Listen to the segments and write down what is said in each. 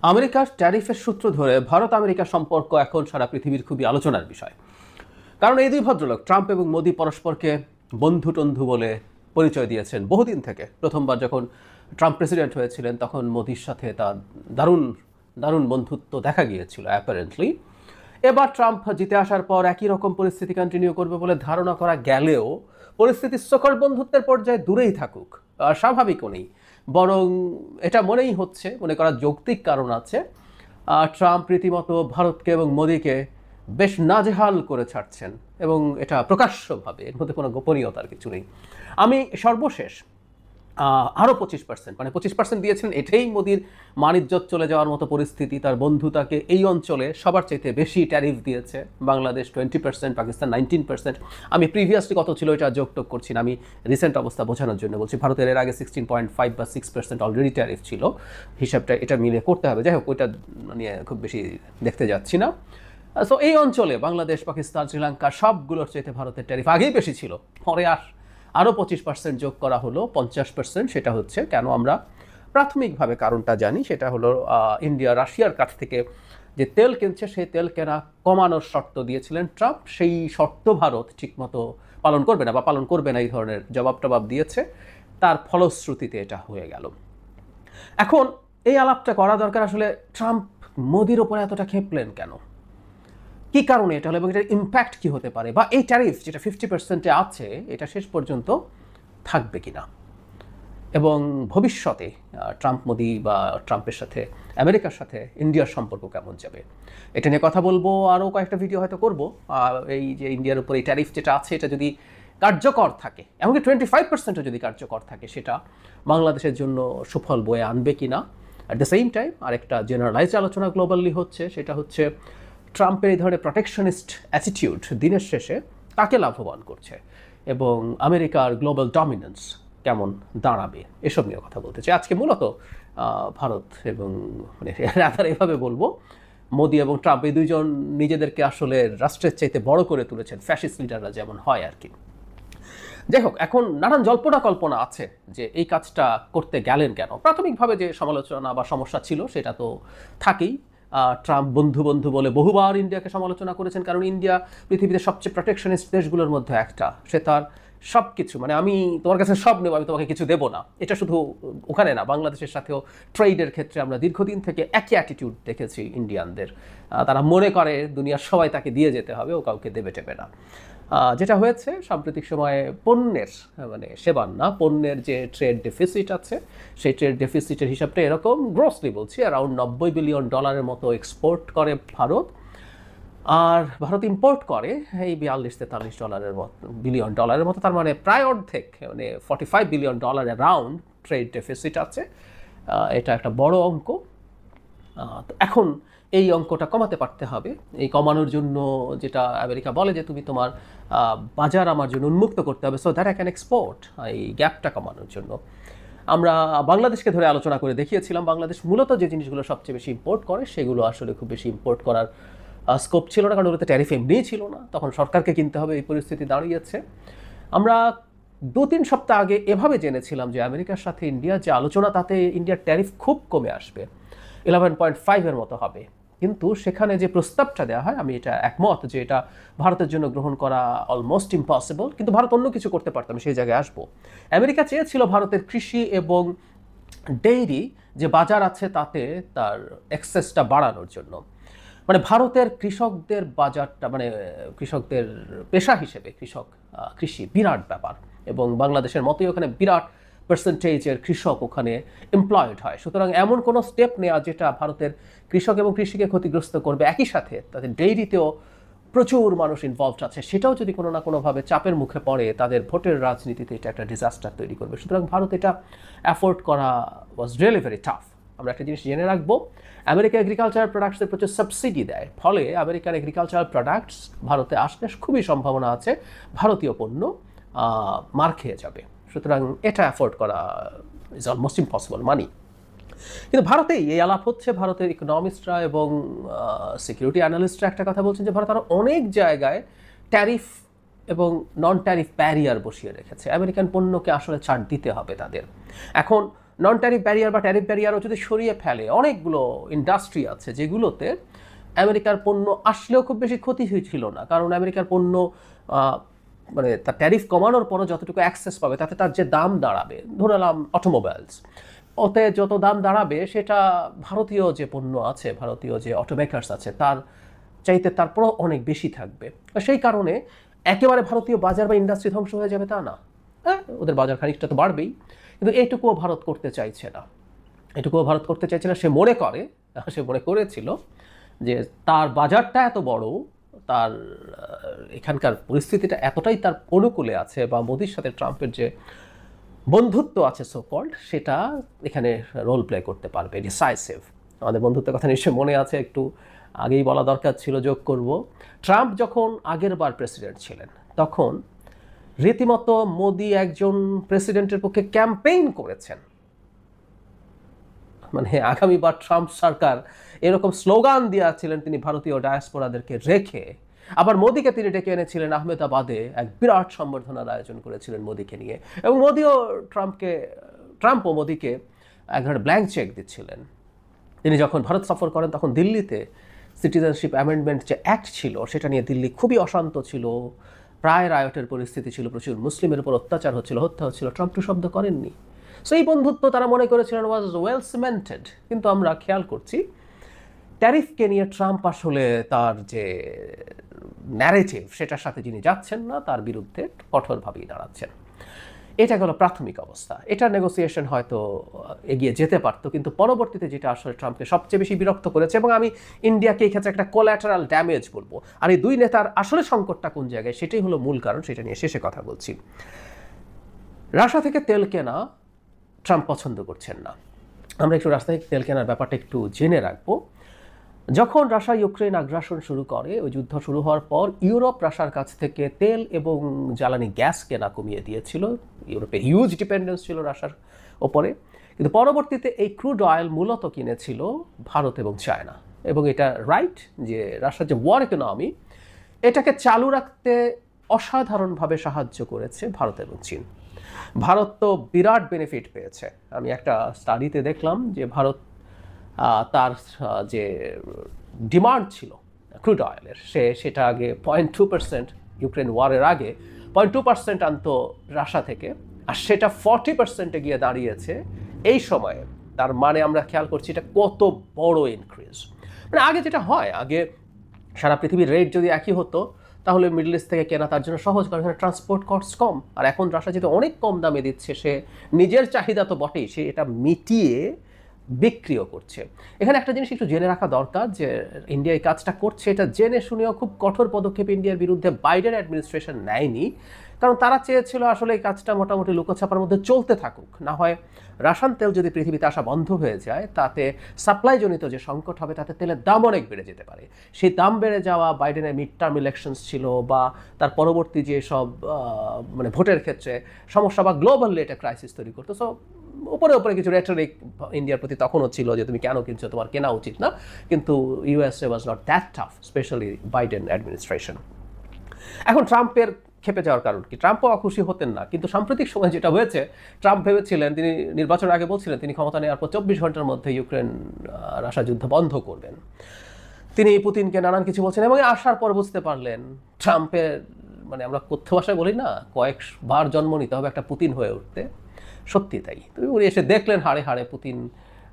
আমেরিকার ট্যারিফের সূত্র ধরে ভারত আমেরিকা সম্পর্ক এখন সারা পৃথিবীর খুবই আলোচনার বিষয়। কারণ এই দুই ভদ্রলোক ট্রাম্প এবং মোদি পরস্পরকে বন্ধু টন্ধু বলে পরিচয় দিয়েছেন বহুদিন থেকে। প্রথমবার যখন ট্রাম্প প্রেসিডেন্ট হয়েছিলেন তখন মোদির সাথে তার দারুণ দারুণ বন্ধুত্ব দেখা গিয়েছিল অ্যাপারেন্টলি। এবার ট্রাম্প জিতে আসার পর একই রকম পরিস্থিতি কন্টিনিউ করবে বলে ধারণা করা গেলেও পরিস্থিতি সকল বন্ধুত্বের পর্যায়ে দূরেই থাকুক স্বাভাবিকও নেই, বরং এটা মনে করা যৌক্তিক কারণ আছে। ট্রাম্প রীতিমতো ভারতকে এবং মোদিকে বেশ নাজেহাল করে ছাড়ছেন এবং এটা প্রকাশ্যভাবে, এর মধ্যে কোনো গোপনীয়তার কিছু নেই। আমি সর্বশেষ আরও 25% মানে 25% দিয়েছিলেন, এটাই মোদির মানিজ্যত চলে যাওয়ার মতো পরিস্থিতি। তার বন্ধু তাকে এই অঞ্চলে সবার চাইতে বেশি ট্যারিফ দিয়েছে, বাংলাদেশ 20%, পাকিস্তান 19%। আমি প্রিভিয়াসলি কত ছিল এটা যোগটোগ করছি না, আমি রিসেন্ট অবস্থা বোঝানোর জন্য বলছি। ভারতের এর আগে 16.5 বা 6% অলরেডি ট্যারিফ ছিল, হিসাবটা এটা মিলে করতে হবে। যাই হোক, ওইটা নিয়ে খুব বেশি দেখতে যাচ্ছি না। সো এই অঞ্চলে বাংলাদেশ, পাকিস্তান, শ্রীলঙ্কা সবগুলোর চাইতে ভারতের ট্যারিফ আগেই বেশি ছিল, পরে আরও 25% যোগ করা হলো 50%। সেটা হচ্ছে কেন আমরা প্রাথমিকভাবে কারণটা জানি, সেটা হলো ইন্ডিয়া রাশিয়ার কাছ থেকে যে তেল কিনছে সেই তেল কেনা কমানোর শর্ত দিয়েছিলেন ট্রাম্প। সেই শর্ত ভারত ঠিকমতো পালন করবে না বা পালন করবে না এই ধরনের জবাব দিয়েছে, তার ফলশ্রুতিতে এটা হয়ে গেল। এখন এই আলাপটা করা দরকার, আসলে ট্রাম্প মোদির ওপরে এতটা খেপলেন কেন, কী কারণে এটা হলো এবং এটার ইম্প্যাক্ট কী হতে পারে, বা এই ট্যারিফ যেটা 50%-এ আছে এটা শেষ পর্যন্ত থাকবে কি না, এবং ভবিষ্যতে ট্রাম্প মোদি বা ট্রাম্পের সাথে আমেরিকার সাথে ইন্ডিয়ার সম্পর্ক কেমন যাবে, এটা নিয়ে কথা বলবো। আরও কয়েকটা ভিডিও হয়তো করবো। এই যে ইন্ডিয়ার উপর এই ট্যারিফ যেটা আছে এটা যদি কার্যকর থাকে, এমনকি 25%ও যদি কার্যকর থাকে, সেটা বাংলাদেশের জন্য সুফল বয়ে আনবে কি না। অ্যাট দ্য সেম টাইম আরেকটা জেনারেলাইজড আলোচনা গ্লোবালি হচ্ছে, সেটা হচ্ছে ট্রাম্পের এই ধরনের প্রোটেকশনিস্ট অ্যাটিটিউড দিনের শেষে কাকে লাভবান করছে এবং আমেরিকার গ্লোবাল ডমিনেন্স কেমন দাঁড়াবে, এসব নিয়ে কথা বলতে চাই আজকে। মূলত ভারত এবং রাতার এভাবে বলবো, মোদি এবং ট্রাম্প এই দুইজন নিজেদেরকে আসলে রাষ্ট্রের চাইতে বড় করে তুলেছেন, ফ্যাসিস্ট লিডাররা যেমন হয় আর কি। যাই হোক, এখন নানান জল্পনা কল্পনা আছে যে এই কাজটা করতে গেলেন কেন। প্রাথমিকভাবে যে সমালোচনা বা সমস্যা ছিল সেটা তো থাকেই। ট্রাম্প বন্ধু বলে বহুবার ইন্ডিয়াকে সমালোচনা করেছেন, কারণ ইন্ডিয়া পৃথিবীতে সবচেয়ে প্রোটেকশনিস্ট দেশগুলোর মধ্যে একটা। সে তার সব কিছু, মানে আমি তোমার কাছে সব নেব, আমি তোমাকে কিছু দেবো না। এটা শুধু ওখানে না, বাংলাদেশের সাথেও ট্রেডের ক্ষেত্রে আমরা দীর্ঘদিন থেকে একই অ্যাটিটিউড দেখেছি ইন্ডিয়ানদের। তারা মনে করে দুনিয়ার সবাই তাকে দিয়ে যেতে হবে, ও কাউকে দেবে টেবে না। যেটা হয়েছে সাম্প্রতিক সময়ে পণ্যের, মানে সেবার না, পণ্যের যে ট্রেড ডেফিসিট আছে, সেই ট্রেড ডেফিসিটের হিসাবটা এরকম, গ্রসলি বলছি, অ্যারাউন্ড $90 বিলিয়ন মতো এক্সপোর্ট করে ভারত, আর ভারত ইম্পোর্ট করে এই $42-43 বিলিয়ন মতো। তার মানে প্রায় অর্ধেক, মানে $45 বিলিয়ন অ্যারাউন্ড ট্রেড ডেফিসিট আছে। এটা একটা বড় অঙ্ক। তো এখন এই অঙ্কটা কমাতে পারতে হবে। এই কমানোর জন্য যেটা আমেরিকা বলে যে তুমি তোমার বাজার আমার জন্য উন্মুক্ত করতে হবে, so that I can export. এই গ্যাপটা কমানোর জন্য আমরা বাংলাদেশকে ধরে আলোচনা করে দেখিয়েছিলাম, বাংলাদেশ মূলত যে জিনিসগুলো সবচেয়ে বেশি ইম্পোর্ট করে সেগুলো আসলে খুব বেশি ইম্পোর্ট করার স্কোপ ছিল না, কারণ ওগুলোতে ট্যারিফ এমনিই ছিল না, তখন সরকারকে কিনতে হবে, এই পরিস্থিতি দাঁড়িয়েছে। আমরা 2-3 সপ্তাহ আগে এভাবে জেনেছিলাম যে আমেরিকার সাথে ইন্ডিয়ার যে আলোচনা, তাতে ইন্ডিয়ার ট্যারিফ খুব কমে আসবে, 11.5-এর মতো হবে। কিন্তু সেখানে যে প্রস্তাবটা দেওয়া হয়, আমি এটা একমত যে এটা ভারতের জন্য গ্রহণ করা অলমোস্ট ইম্পসিবল, কিন্তু ভারত অন্য কিছু করতে পারতাম, সেই জায়গায় আসবো। আমেরিকা চেয়েছিল ভারতের কৃষি এবং ডেইরি যে বাজার আছে তাতে তার অ্যাক্সেসটা বাড়ানোর জন্য, মানে ভারতের কৃষকদের বাজারটা, মানে কৃষকদের পেশা হিসেবে কৃষি বিরাট ব্যাপার, এবং বাংলাদেশের মতোই ওখানে বিরাট পার্সেন্টেজের কৃষক ওখানে এমপ্লয়েড হয়। সুতরাং এমন কোনো স্টেপ নেওয়া যেটা ভারতের কৃষক এবং কৃষিকে ক্ষতিগ্রস্ত করবে, একই সাথে তাদের ডেইরিতেও প্রচুর মানুষ ইনভলভড আছে, সেটাও যদি কোনো না কোনোভাবে চাপের মুখে পড়ে, তাদের ভোটের রাজনীতিতে এটা একটা ডিজাস্টার তৈরি করবে। সুতরাং ভারত এটা অ্যাফোর্ড করা ওয়াজ রিয়েলি ভেরি টাফ। আমরা একটা জিনিস জেনে রাখবো, আমেরিকা এগ্রিকালচারাল প্রোডাক্টসের প্রচুর সাবসিডি দেয়, ফলে আমেরিকার এগ্রিকালচারাল প্রোডাক্টস ভারতে আসলে খুবই সম্ভাবনা আছে ভারতীয় পণ্য মার খেয়ে যাবে। সুতরাং এটা অ্যাফোর্ড করা ইজ অলমোস্ট ইম্পসিবল মানি। কিন্তু ভারতেই এই আলাপ হচ্ছে, ভারতের ইকোনমিস্টরা এবং সিকিউরিটি অ্যানালিস্টরা একটা কথা বলছেন যে ভারত আরও অনেক জায়গায় ট্যারিফ এবং নন ট্যারিফ ব্যারিয়ার বসিয়ে রেখেছে, আমেরিকান পণ্যকে আসলে ছাড় দিতে হবে তাদের। এখন নন ট্যারিফ ব্যারিয়ার বা ট্যারিফ ব্যারিয়ারও যদি সরিয়ে ফেলে, অনেকগুলো ইন্ডাস্ট্রি আছে যেগুলোতে আমেরিকার পণ্য আসলেও খুব বেশি ক্ষতি হয়েছিল না, কারণ আমেরিকার পণ্য মানে তার ট্যারিফ কমানোর পরও যতটুকু অ্যাক্সেস পাবে তাতে তার যে দাম দাঁড়াবে, ধরে নিলাম অটোমোবাইলস, ওতে যত দাম দাঁড়াবে সেটা ভারতীয় যে পণ্য আছে, ভারতীয় যে অটোমেকার্স আছে তার চাইতে তারপরও অনেক বেশি থাকবে। সেই কারণে একেবারে ভারতীয় বাজার বা ইন্ডাস্ট্রি ধ্বংস হয়ে যাবে তা না, হ্যাঁ ওদের বাজার খানিকটা তো বাড়বেই, কিন্তু এইটুকুও ভারত করতে চাইছে না, এটুকুও ভারত করতে চাইছে না। সে মনে করেছিল যে তার বাজারটা এত বড়, তার এখানকার পরিস্থিতিটা এতটাই তার অনুকূলে আছে, বা মোদির সাথে ট্রাম্পের যে বন্ধুত্ব আছে সো কল্ড, সেটা এখানে রোল প্লে করতে পারবে, ডিসাইসিভ। আমাদের বন্ধুত্বের কথা নিশ্চয়ই মনে আছে, একটু আগেই বলা দরকার ছিল, যোগ করব। ট্রাম্প যখন আগের বার প্রেসিডেন্ট ছিলেন তখন রীতিমতো মোদি একজন প্রেসিডেন্টের পক্ষে ক্যাম্পেইন করেছেন, মানে আগামীবার ট্রাম্প সরকার, এরকম স্লোগান দিয়েছিলেন তিনি ভারতীয় ডায়াসপোরাদেরকে রেখে। আবার মোদিকে তিনি ডেকে এনেছিলেন আহমেদাবাদে, এক বিরাট সম্বর্ধনার আয়োজন করেছিলেন মোদিকে নিয়ে, এবং ট্রাম্পও মোদিকে এক ধরনের ব্ল্যাঙ্ক চেক দিচ্ছিলেন। তিনি যখন ভারত সফর করেন তখন দিল্লিতে সিটিজেনশিপ অ্যামেন্ডমেন্ট যে অ্যাক্ট ছিল সেটা নিয়ে দিল্লি খুবই অশান্ত ছিল, প্রায় রায়টের পরিস্থিতি ছিল, প্রচুর মুসলিমের উপর অত্যাচার হচ্ছিল, হত্যা হচ্ছিল, ট্রাম্প টু শব্দ করেননি। সো এই বন্ধুত্ব তারা মনে করেছিলেন ওয়াজ ওয়েল সিমেন্টেড। কিন্তু আমরা খেয়াল করছি ট্যারিফকে নিয়ে ট্রাম্প আসলে তার যে ন্যারেটিভ সেটার সাথে যিনি যাচ্ছেন না, তার বিরুদ্ধে কঠোরভাবেই দাঁড়াচ্ছেন। এটা গেল প্রাথমিক অবস্থা। এটার নেগোসিয়েশন হয়তো এগিয়ে যেতে পারতো, কিন্তু পরবর্তীতে যেটা আসলে ট্রাম্পকে সবচেয়ে বেশি বিরক্ত করেছে, এবং আমি ইন্ডিয়াকে এই ক্ষেত্রে একটা কোল্যাটারাল ড্যামেজ বলবো, আর এই দুই নেতার আসলে সংকটটা কোন জায়গায় সেটাই হলো মূল কারণ, সেটা নিয়ে শেষে কথা বলছি। রাশিয়া থেকে তেল কেনা ট্রাম্প পছন্দ করছেন না। আমরা একটু রাস্তা থেকে তেল কেনার ব্যাপারটা একটু জেনে রাখবো। যখন রাশিয়া ইউক্রেন আগ্রাসন শুরু করে, ওই যুদ্ধ শুরু হওয়ার পর ইউরোপ রাশিয়ার কাছ থেকে তেল এবং জ্বালানি গ্যাস কেনা কমিয়ে দিয়েছিল। ইউরোপের হিউজ ডিপেন্ডেন্স ছিল রাশিয়ার ওপরে, কিন্তু পরবর্তীতে এই ক্রুড অয়েল মূলত কিনেছিল ভারত এবং চায়না। এবং এটা রাইট যে রাশিয়ার যে ওয়ার ইকোনমি, এটাকে চালু রাখতে অসাধারণভাবে সাহায্য করেছে ভারত এবং চীন। ভারত তো বিরাট বেনিফিট পেয়েছে। আমি একটা স্টাডিতে দেখলাম যে ভারত তার যে ডিমান্ড ছিল ক্রুড অয়েলের, সেটা আগে 0.2%, ইউক্রেন ওয়ারের আগে 0.2% আনতো রাশিয়া থেকে, আর সেটা 40% গিয়ে দাঁড়িয়েছে এই সময়ে। তার মানে আমরা খেয়াল করছি এটা কত বড় ইনক্রিজ। মানে আগে যেটা হয়, আগে সারা পৃথিবীর রেট যদি একই হতো তাহলে মিডল ইস্ট থেকে কেনা তার জন্য সহজ, কারণ এখানে ট্রান্সপোর্ট কস্ট কম। আর এখন রাশিয়া যেহেতু অনেক কম দামে দিচ্ছে, সে নিজের চাহিদা তো বটেই, সে এটা মিটিয়ে বিক্রিও করছে। এখানে একটা জিনিস একটু জেনে রাখা দরকার, যে ইন্ডিয়া এই কাজটা করছে এটা জেনে শুনেও খুব কঠোর পদক্ষেপ ইন্ডিয়ার বিরুদ্ধে বাইডেন অ্যাডমিনিস্ট্রেশন নেয়নি, কারণ তারা চেয়েছিল আসলে এই কাজটা মোটামুটি লুকোছাপার মধ্যে চলতে থাকুক। না হয় রাশিয়ান তেল যদি পৃথিবীতে আসা বন্ধ হয়ে যায়, তাতে সাপ্লাইজনিত যে সংকট হবে তাতে তেলের দাম অনেক বেড়ে যেতে পারে। সেই দাম বেড়ে যাওয়া, বাইডেনের মিড টার্ম ইলেকশনস ছিল, বা তার পরবর্তী যে সব মানে ভোটের ক্ষেত্রে সমস্যা, বা গ্লোবালি এটা ক্রাইসিস তৈরি করতো। সো উপরে কিছু রেটরিক ইন্ডিয়ার প্রতি তখনও ছিল যে তুমি কেন কিনছো, তোমার কেনা উচিত না, কিন্তু USA was not that tough, specially Biden administration. এখন ট্রাম্পের খেপে যাওয়ার কারণ কি? ট্রাম্পও অখুশি হতেন না, কিন্তু সাম্প্রতিক সময় যেটা হয়েছে, ট্রাম্প ভেবেছিলেন, তিনি নির্বাচনের আগে বলছিলেন তিনি ক্ষমতা নেওয়ার পর 24 ঘন্টার মধ্যে ইউক্রেন রাশিয়া যুদ্ধ বন্ধ করবেন। তিনি পুতিনকে নানান কিছু বলছেন, এবং আসার পর বুঝতে পারলেন ট্রাম্পের, মানে আমরা কথ্য ভাষায় বলি না, কয়েকবার জন্ম নিতে হবে একটা পুতিন হয়ে উঠতে, সত্যি তাই। তো উনি এসে দেখলেন হাড়ে হাড়ে পুতিন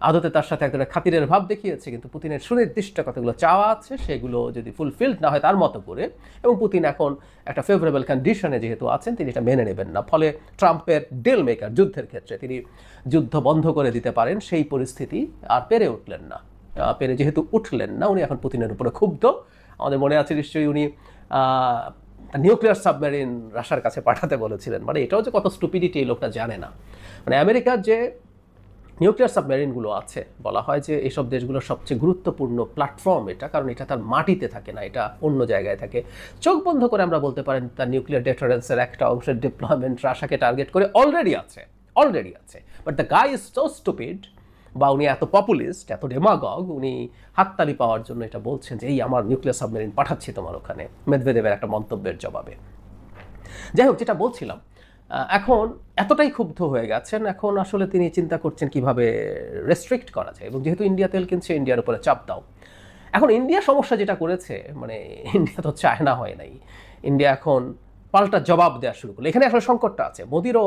আদতে তার সাথে একটা খাতিরের ভাব দেখিয়েছে, কিন্তু পুতিনের সুনির্দিষ্ট কতগুলো চাওয়া আছে, সেগুলো যদি ফুলফিলড না হয় তার মতো করে, এবং পুতিন এখন একটা ফেভারেবল কন্ডিশনে যেহেতু আছেন, তিনি এটা মেনে নেবেন না। ফলে ট্রাম্পের ডিল মেকার, যুদ্ধের ক্ষেত্রে তিনি যুদ্ধ বন্ধ করে দিতে পারেন সেই পরিস্থিতি আর যেহেতু উঠলেন না, উনি এখন পুতিনের উপরে ক্ষুব্ধ। আমাদের মনে আছে নিশ্চয়ই উনি নিউক্লিয়ার সাবমেরিন রাশিয়ার কাছে পাঠাতে বলেছিলেন। মানে এটাও যে কত স্টুপিডিটি এই লোকটা জানে না। মানে আমেরিকার যে নিউক্লিয়ার সাবমেরিনগুলো আছে, বলা হয় যে এইসব দেশগুলোর সবচেয়ে গুরুত্বপূর্ণ প্ল্যাটফর্ম এটা, কারণ এটা তার মাটিতে থাকে না, এটা অন্য জায়গায় থাকে। চোখ বন্ধ করে আমরা বলতে পারেন তার নিউক্লিয়ার ডেটারেন্সের একটা অংশের ডিপ্লয়মেন্ট রাশিয়াকে টার্গেট করে অলরেডি আছে। But the guy is so stupid, বা উনি এত পপুলিস্ট, এত ডেমাগগ, উনি হাততালি পাওয়ার জন্য এটা বলছেন যে এই আমার নিউক্লিয়ার সাবমেরিন পাঠাচ্ছি তোমার ওখানে, মেদভেদেবের একটা মন্তব্যের জবাবে। যাই হোক, যেটা বলছিলাম, এখন এতটাই ক্ষুব্ধ হয়ে গেছেন, এখন আসলে তিনি চিন্তা করছেন কিভাবে রেস্ট্রিক্ট করা যায়, এবং যেহেতু ইন্ডিয়া তেল কিনছে, ইন্ডিয়ার উপরে চাপ দাও। এখন ইন্ডিয়া সমস্যা যেটা করেছে, মানে ইন্ডিয়া তো চায়না হয় নাই, ইন্ডিয়া এখন পাল্টা জবাব দেওয়া শুরু করলো। এখানে আসলে সংকটটা আছে, মোদিরও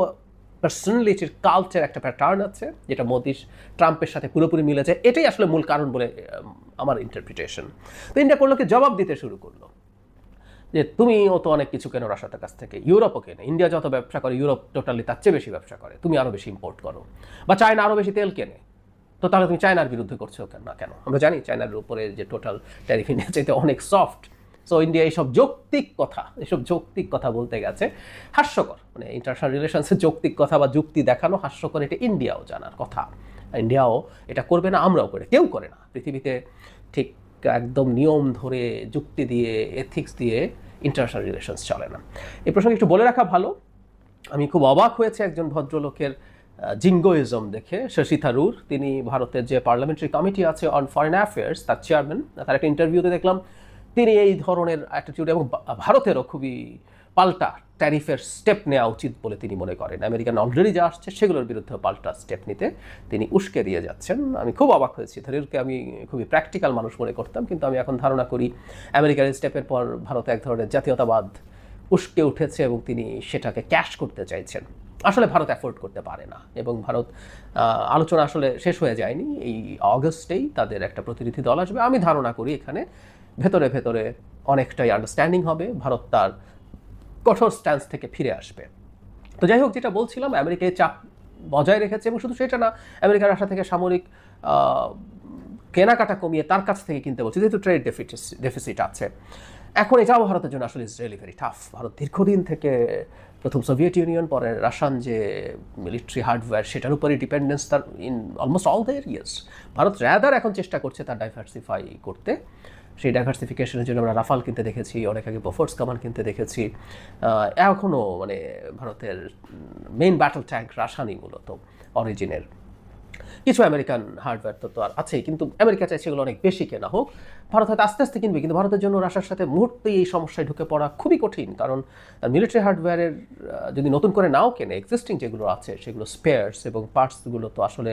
পার্সোনালিটির কালচার একটা প্যাটার্ন আছে যেটা মোদি ট্রাম্পের সাথে পুরোপুরি মিলে যায়, এটাই আসলে মূল কারণ বলে আমার ইন্টারপ্রিটেশন। তো ইন্ডিয়া করলো কি, জবাব দিতে শুরু করলো যে তুমিও তো অনেক কিছু কেনো রাশিয়ার কাছ থেকে, ইউরোপও কেনে, ইন্ডিয়া যত ব্যবসা করে ইউরোপ টোটালি তার চেয়ে বেশি ব্যবসা করে, তুমি আরও বেশি ইম্পোর্ট করো, বা চায়না আরও বেশি তেল কেনে, তো তাহলে তুমি চায়নার বিরুদ্ধে করছো কেন? আমরা জানি চায়নার উপরে যে টোটাল ট্যারিফ ইন্ডিয়া চাইতে অনেক সফট। সো ইন্ডিয়া এইসব যৌক্তিক কথা বলতে গেছে, হাস্যকর, মানে ইন্টারন্যাশনাল রিলেশনসের যৌক্তিক কথা বা যুক্তি দেখানো হাস্যকর, এটা ইন্ডিয়াও জানার কথা। ইন্ডিয়াও এটা করবে না, আমরাও করে, কেউ করে না পৃথিবীতে ঠিক একদম নিয়ম ধরে যুক্তি দিয়ে এথিক্স দিয়ে ইন্টারন্যাশনাল রিলেশনস চলে না। এই প্রসঙ্গে একটু বলে রাখা ভালো, আমি খুব অবাক হয়েছে একজন ভদ্রলোকের জিঙ্গোইজম দেখে, শশী থারুর। তিনি ভারতের যে পার্লামেন্টারি কমিটি আছে অন ফরেন অ্যাফেয়ার্স, তার চেয়ারম্যান। তার একটা ইন্টারভিউতে দেখলাম তিনি এই ধরনের অ্যাটিটিউড, এবং ভারতেরও খুবই পাল্টা ট্যারিফের স্টেপ নেওয়া উচিত বলে তিনি মনে করেন। আমেরিকান অলরেডি যা আসছে সেগুলোর বিরুদ্ধে পাল্টা স্টেপ নিতে তিনি উস্কে দিয়ে যাচ্ছেন। আমি খুব অবাক হয়েছি। থারুরকে আমি খুবই প্র্যাকটিক্যাল মানুষ মনে করতাম, কিন্তু আমি এখন ধারণা করি আমেরিকার স্টেপের পর ভারতে এক ধরনের জাতীয়তাবাদ উস্কে উঠেছে এবং তিনি সেটাকে ক্যাশ করতে চাইছেন। আসলে ভারত অ্যাফোর্ড করতে পারে না, এবং ভারত আলোচনা আসলে শেষ হয়ে যায়নি, এই অগস্টেই তাদের একটা প্রতিনিধি দল আসবে। আমি ধারণা করি এখানে ভেতরে ভেতরে অনেকটাই আন্ডারস্ট্যান্ডিং হবে, ভারত তার কঠোর স্ট্যান্স থেকে ফিরে আসবে। তো যাই হোক, যেটা বলছিলাম, আমেরিকায় চাপ বজায় রেখেছে, এবং শুধু সেটা না, আমেরিকার আশা থেকে সামরিক কেনাকাটা কমিয়ে তার কাছ থেকে কিনতে বলছে, যেহেতু ট্রেড ডেফিসিট আছে। এখন এটাও ভারতের জন্য আসলে is really very tough. Bharat দীর্ঘদিন থেকে প্রথম সোভিয়েত ইউনিয়ন, পরে রাশিয়ান যে মিলিটারি হার্ডওয়্যার, সেটার উপরই ডিপেন্ডেন্স তার in almost all the areas. Bharat rather এখন চেষ্টা করছে তার ডাইভার্সিফাই করতে। সেই ডাইভার্সিফিকেশনের জন্য আমরা রাফাল কিনতে দেখেছি, অনেক আগে বোফোর্স কামান কিনতে দেখেছি। এখনও মানে ভারতের মেইন ব্যাটল ট্যাঙ্ক রাশিয়ানই মূলত অরিজিনের। কিছু আমেরিকান হার্ডওয়্যার তো আর আছেই, কিন্তু আমেরিকা চাইছে এগুলো অনেক বেশি কেনা হোক। ভারত হয়তো আস্তে আস্তে কিনবে, কিন্তু ভারতের জন্য রাশিয়ার সাথে মুহূর্তেই এই সমস্যায় ঢুকে পড়া খুবই কঠিন, কারণ মিলিটারি হার্ডওয়্যারের যদি নতুন করে নাও কেনে, এক্সিস্টিং যেগুলো আছে সেগুলো স্পেয়ার্স এবং পার্টসগুলো তো আসলে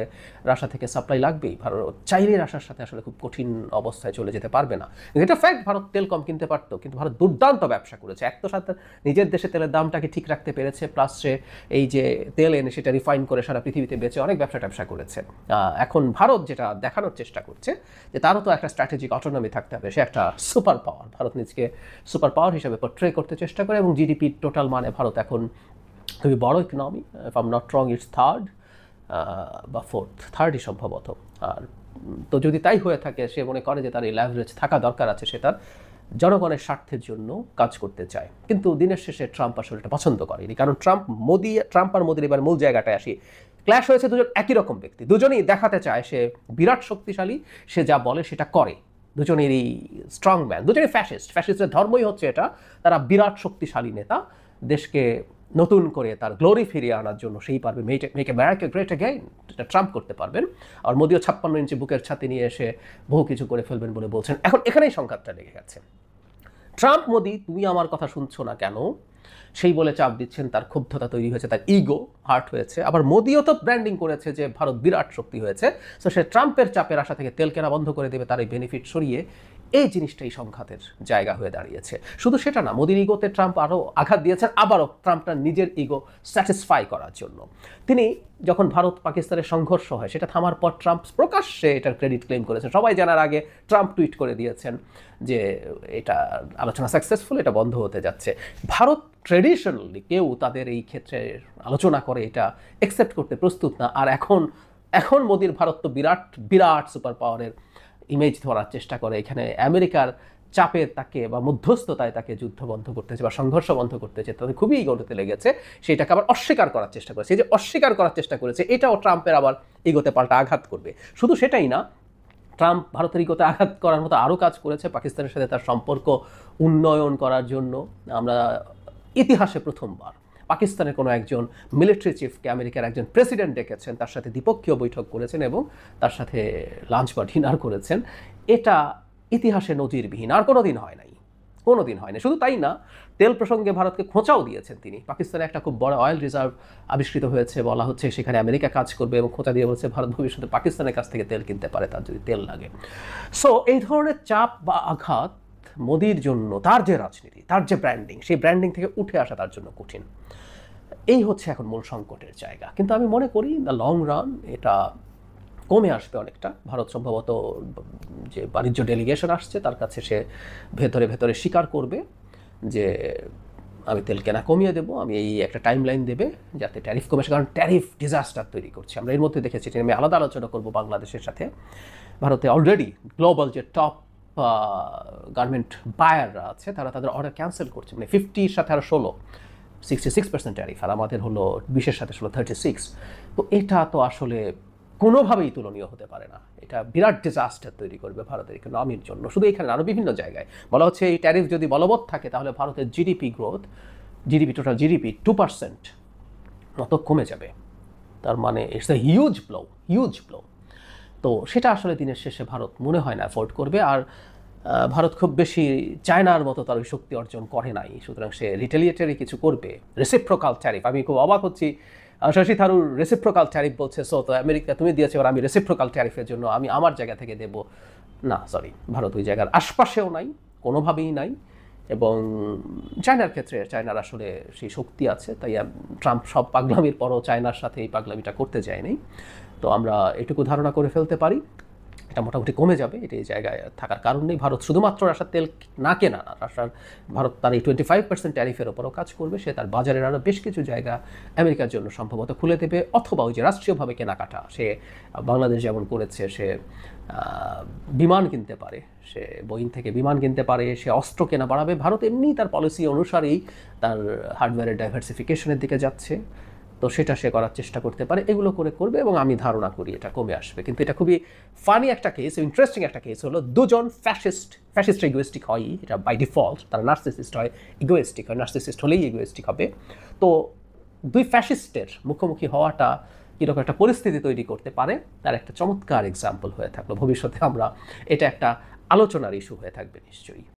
রাশিয়া থেকে সাপ্লাই লাগবেই। ভারত চাইলেই রাশিয়ার সাথে আসলে খুব কঠিন অবস্থায় চলে যেতে পারবে না। এটা ফ্যাক্ট, ভারত তেল কম কিনতে পারতো, কিন্তু ভারত দুর্দান্ত ব্যবসা করেছে। এক তো সাথে নিজের দেশে তেলের দামটাকে ঠিক রাখতে পেরেছে, প্লাস সে এই যে তেল এনে সেটা রিফাইন করে সারা পৃথিবীতে বেচে অনেক ব্যবসা করেছে। এখন ভারত যেটা দেখানোর চেষ্টা করছে যে তারও তো একটা স্ট্র্যাটেজিক অটোনমি থাকতে হবে, সে একটা সুপার পাওয়ার। ভারত নিজকে সুপার পাওয়ার হিসেবে পোর্ট্রে করতে চেষ্টা করে, এবং জিডিপি টোটাল মানে ভারত এখন খুবই বড় economy. If I am not wrong, it's third বা ফোর্থ, থার্ডই সম্ভবত। আর তো যদি তাই হয়ে থাকে, সে মনে করে যে তার এই ল্যাভারেজ থাকা দরকার আছে, সে তার জনগণের স্বার্থের জন্য কাজ করতে চায়। কিন্তু দিনের শেষে ট্রাম্প আসলে এটা পছন্দ করেনি, কারণ ট্রাম্প আর মোদির এবার মূল জায়গাটায় আসি। ক্ল্যাশ হয়েছে দুজন একই রকম ব্যক্তি, দুজনেই দেখাতে চায় সে বিরাট শক্তিশালী, সে যা বলে সেটা করে। দুজনেরই স্ট্রং ম্যান, দুজনেই ফ্যাসিস্টের ধর্মই হচ্ছে এটা, তারা বিরাট শক্তিশালী নেতা। দেশকে নতুন করে তার গ্লোরি ফিরিয়ে আনার জন্য সেই পারবে, মেক আমেরিকা গ্রেট অ্যাগেইন, এটা ট্রাম্প করতে পারবেন। আর মোদিও 56 ইঞ্চি বুকের ছাতি নিয়ে এসে বহু কিছু করে ফেলবেন বলে বলছেন। এখন এখানেই সংঘাতটা লেগে গেছে। ট্রাম্প, মোদি, তুমি আমার কথা শুনছো না কেন সেই বলে চাপ দিচ্ছেন, তার ক্ষুব্ধতা তৈরি হয়েছে, তার ইগো হার্ট হয়েছে। আবার মোদিও তো ব্র্যান্ডিং করেছে যে ভারত বিরাট শক্তি হয়েছে, তো সে ট্রাম্পের চাপের আশা থেকে তেল কেনা বন্ধ করে দেবে, তার এই বেনিফিট সরিয়ে। এই জিনিসটাই সংঘাতের জায়গা হয়ে দাঁড়িয়েছে। শুধু সেটা না, মোদির ইগোতে ট্রাম্প আরও আঘাত দিয়েছেন, আবারও ট্রাম্পটার নিজের ইগো স্যাটিসফাই করার জন্য। তিনি যখন ভারত পাকিস্তানের সংঘর্ষ হয় সেটা থামার পর ট্রাম্প প্রকাশ্যে এটার ক্রেডিট ক্লেম করেছেন। সবাই জানার আগে ট্রাম্প টুইট করে দিয়েছেন যে এটা আলোচনা সাকসেসফুল, এটা বন্ধ হতে যাচ্ছে। ভারত ট্রেডিশনালি কেউ তাদের এই ক্ষেত্রে আলোচনা করে এটা অ্যাকসেপ্ট করতে প্রস্তুত না। আর এখন মোদির ভারত তো বিরাট সুপার পাওয়ারের ইমেজ ধরার চেষ্টা করে। এখানে আমেরিকার চাপে তাকে বা মধ্যস্থতায় তাকে যুদ্ধ বন্ধ করতেছে বা সংঘর্ষ বন্ধ করতেছে, তাদের খুবই ইগোতে লেগেছে। সেটাকে আবার অস্বীকার করার চেষ্টা করেছে। এই যে অস্বীকার করার চেষ্টা করেছে, এটাও ট্রাম্পের আবার ইগোতে পাল্টা আঘাত করবে। শুধু সেটাই না, ট্রাম্প ভারতের ইগোতে আঘাত করার মতো আরও কাজ করেছে পাকিস্তানের সাথে তার সম্পর্ক উন্নয়ন করার জন্য। আমরা ইতিহাসে প্রথমবার পাকিস্তানের কোনো একজন মিলিটারি চিফকে আমেরিকার একজন প্রেসিডেন্ট ডেকেছেন, তার সাথে দ্বিপক্ষীয় বৈঠক করেছেন এবং তার সাথে লাঞ্চ বা ডিনার করেছেন। এটা ইতিহাসে নজিরবিহীন, আর কোনো দিন হয় নাই। কোনোদিন হয় না। শুধু তাই না, তেল প্রসঙ্গে ভারতকে খোঁচাও দিয়েছেন তিনি। পাকিস্তানে একটা খুব বড় অয়েল রিজার্ভ আবিষ্কৃত হয়েছে, বলা হচ্ছে সেখানে আমেরিকা কাজ করবে, এবং খোঁচা দিয়ে বলছে ভারত ভবিষ্যতে পাকিস্তানের কাছ থেকে তেল কিনতে পারে তার যদি তেল লাগে। সো এই ধরনের চাপ বা আঘাত মোদির জন্য, তার যে রাজনীতি, তার যে ব্র্যান্ডিং, সেই ব্র্যান্ডিং থেকে উঠে আসা তার জন্য কঠিন। এই হচ্ছে এখন মূল সংকটের জায়গা। কিন্তু আমি মনে করি দ্য লং রান এটা কমে আসবে অনেকটা। ভারত সম্ভবত যে বাণিজ্য ডেলিগেশন আসছে তার কাছে সে ভেতরে ভেতরে স্বীকার করবে যে আমি তেল কেনা কমিয়ে দেবো, আমি এই একটা টাইম লাইন দেবে যাতে ট্যারিফ কমে আসে। কারণ ট্যারিফ ডিজাস্টার তৈরি করছে। আমরা এর মধ্যে দেখেছি, আমি আলাদা আলোচনা করবো বাংলাদেশের সাথে। ভারতে অলরেডি গ্লোবাল যে টপ গার্মেন্ট বায়াররা আছে তারা তাদের অর্ডার ক্যান্সেল করছে, মানে 50-র সাথে আরও 66% ট্যারিফ, আর আমাদের হলো 20-এর সাথে 36। তো এটা তো আসলে কোনোভাবেই তুলনীয় হতে পারে না। এটা বিরাট ডিজাস্টার তৈরি করবে ভারতের ইকোনমির জন্য। শুধু এখানে আরও বিভিন্ন জায়গায় বলা হচ্ছে এই ট্যারিফ যদি বলবৎ থাকে তাহলে ভারতের জিডিপি গ্রোথ, টোটাল জিডিপি 2% মতো কমে যাবে। তার মানে ইটস এ হিউজ ব্লো। তো সেটা আসলে দিনের শেষে ভারত মনে হয় না অ্যাফোর্ড করবে। আর ভারত খুব বেশি চায়নার মতো তার ওই শক্তি অর্জন করে নাই, সুতরাং সে রিটেলিয়েটারি কিছু করবে। রেসিপ্রোকাল ট্যারিফ, আমি খুব অবাক হচ্ছি শশী থারুর রেসিপ্রোকাল ট্যারিফ বলছে। সো তো আমেরিকা তুমি দিয়েছো, আর আমি রেসিপ্রোকাল ট্যারিফের জন্য আমি আমার জায়গা থেকে দেব না। সরি, ভারত ওই জায়গার আশপাশেও নাই, কোনোভাবেই নাই। এবং চায়নার ক্ষেত্রে চায়নার আসলে সেই শক্তি আছে, তাই ট্রাম্প সব পাগলামির পরও চায়নার সাথে এই পাগলামিটা করতে যায়নি। তো আমরা এটুকু ধারণা করে ফেলতে পারি এটা মোটামুটি কমে যাবে। এটা এই জায়গায় থাকার কারণ নেই। ভারত শুধুমাত্র রাশিয়ার তেল না কেনা না, ভারত তার এই 25% ট্যারিফের ওপরও কাজ করবে। সে তার বাজারের আরও বেশ কিছু জায়গা আমেরিকার জন্য সম্ভবত খুলে দেবে, অথবা ওই যে রাষ্ট্রীয়ভাবে কেনাকাটা, সে বাংলাদেশ যেমন করেছে, সে বিমান কিনতে পারে, সে বোয়িং থেকে বিমান কিনতে পারে, সে অস্ত্র কেনা বাড়াবে। ভারত এমনি তার পলিসি অনুসারেই তার হার্ডওয়্যারের ডাইভার্সিফিকেশনের দিকে যাচ্ছে, তো সেটা সে করার চেষ্টা করতে পারে। এগুলো করবে এবং আমি ধারণা করি এটা কমে আসবে। কিন্তু এটা খুবই ফানি একটা কেস, ইন্টারেস্টিং একটা কেস হলো দুজন ফ্যাসিস্ট ইগোয়েস্টিক হয়, এটা বাই ডিফল্ট। তারা নার্সিসিস্ট হয়, ইগোয়েস্টিক হয়। নার্সিসিস্ট হলেই ইগোয়েস্টিক হবে। তো দুই ফ্যাসিস্টের মুখোমুখি হওয়াটা কীরকম একটা পরিস্থিতি তৈরি করতে পারে তার একটা চমৎকার এক্সাম্পল হয়ে থাকলো। ভবিষ্যতে আমরা এটা একটা আলোচনার ইস্যু হয়ে থাকবে নিশ্চয়ই।